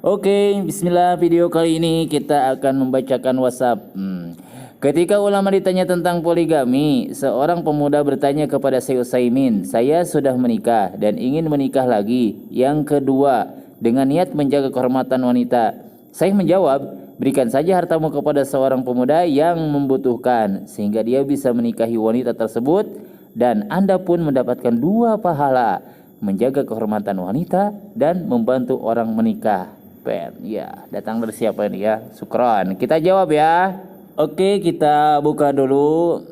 Oke, bismillah, video kali ini kita akan membacakan WhatsApp. Ketika ulama ditanya tentang poligami, seorang pemuda bertanya kepada Syekh Utsaimin, "Saya sudah menikah dan ingin menikah lagi. Yang kedua, dengan niat menjaga kehormatan wanita." Syekh menjawab, "Berikan saja hartamu kepada seorang pemuda yang membutuhkan, sehingga dia bisa menikahi wanita tersebut, dan Anda pun mendapatkan dua pahala, menjaga kehormatan wanita dan membantu orang menikah." Ya, datang dari siapa ini ya? Sukron. Kita jawab ya. Oke, kita buka dulu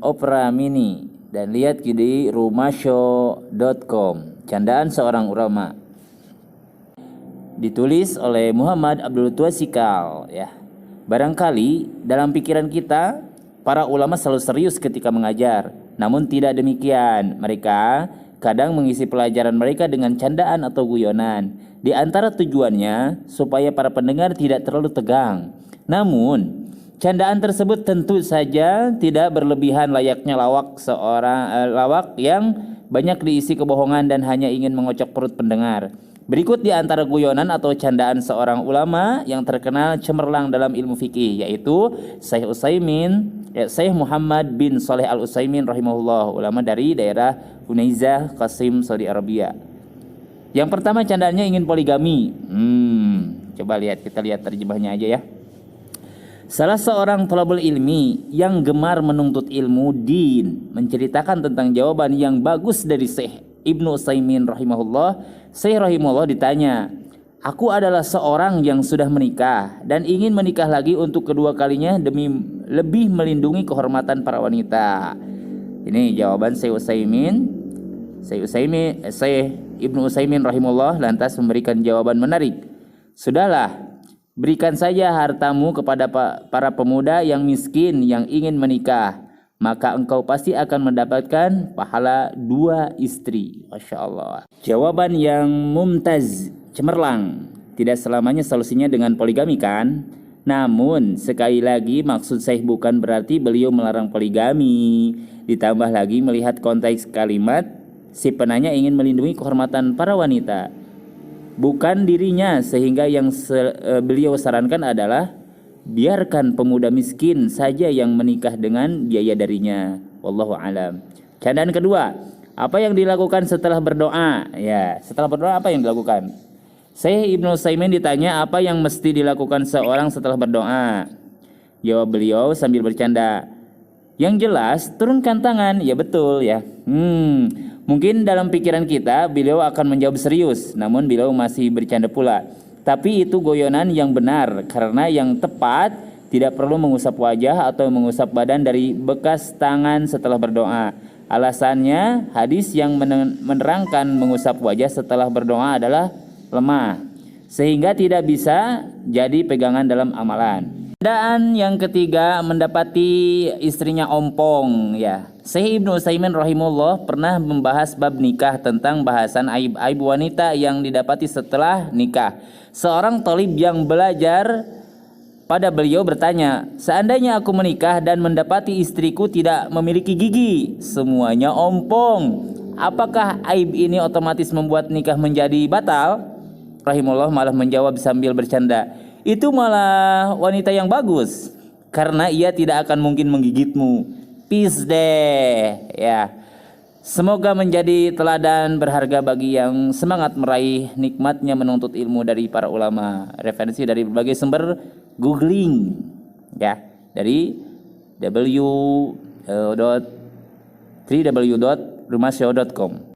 Opera Mini dan lihat di rumashow.com. Candaan seorang ulama. Ditulis oleh Muhammad Abdul Tuasikal ya. Barangkali dalam pikiran kita para ulama selalu serius ketika mengajar. Namun tidak demikian. Mereka kadang mengisi pelajaran mereka dengan candaan atau guyonan. Di antara tujuannya supaya para pendengar tidak terlalu tegang. Namun, candaan tersebut tentu saja tidak berlebihan layaknya lawak yang banyak diisi kebohongan dan hanya ingin mengocok perut pendengar. Berikut di antara guyonan atau candaan seorang ulama yang terkenal cemerlang dalam ilmu fikih, yaitu Syekh Muhammad bin Shalih Al Utsaimin rahimahullah, ulama dari daerah Unaizah, Qasim, Saudi Arabia. Yang pertama, candaannya ingin poligami. Coba kita lihat terjemahnya aja ya. Salah seorang thalabul ilmi yang gemar menuntut ilmu din menceritakan tentang jawaban yang bagus dari Syekh Ibnu Utsaimin rahimahullah. Syekh rahimahullah ditanya, "Aku adalah seorang yang sudah menikah dan ingin menikah lagi untuk kedua kalinya demi lebih melindungi kehormatan para wanita." Ini jawaban Syekh Ibnu Utsaimin rahimahullah lantas memberikan jawaban menarik. "Sudahlah, berikan saja hartamu kepada para pemuda yang miskin yang ingin menikah, maka engkau pasti akan mendapatkan pahala 2 istri." Masya Allah. Jawaban yang mumtaz, cemerlang. Tidak selamanya solusinya dengan poligami kan? Namun sekali lagi maksud saya bukan berarti beliau melarang poligami. Ditambah lagi melihat konteks kalimat, si penanya ingin melindungi kehormatan para wanita, bukan dirinya, sehingga yang beliau sarankan adalah biarkan pemuda miskin saja yang menikah dengan biaya darinya. Wallahu alam. Candaan kedua, apa yang dilakukan setelah berdoa? Ya, setelah berdoa apa yang dilakukan? Syekh Ibnu Utsaimin ditanya apa yang mesti dilakukan seorang setelah berdoa. Jawab beliau sambil bercanda, "Yang jelas turunkan tangan." Ya betul ya. Mungkin dalam pikiran kita beliau akan menjawab serius, namun beliau masih bercanda pula. Tapi itu goyonan yang benar, karena yang tepat tidak perlu mengusap wajah atau mengusap badan dari bekas tangan setelah berdoa. Alasannya hadis yang menerangkan mengusap wajah setelah berdoa adalah lemah, sehingga tidak bisa jadi pegangan dalam amalan. Dan yang ketiga, mendapati istrinya ompong ya. Syekh Ibnu Utsaimin rahimahullah pernah membahas bab nikah tentang bahasan aib-aib wanita yang didapati setelah nikah. Seorang thalib yang belajar pada beliau bertanya, "Seandainya aku menikah dan mendapati istriku tidak memiliki gigi, semuanya ompong, apakah aib ini otomatis membuat nikah menjadi batal?" Rahimahullah malah menjawab sambil bercanda, "Itu malah wanita yang bagus, karena ia tidak akan mungkin menggigitmu." Peace deh ya. Semoga menjadi teladan berharga bagi yang semangat meraih nikmatnya menuntut ilmu dari para ulama. Referensi dari berbagai sumber googling ya, dari www.rumashow.com.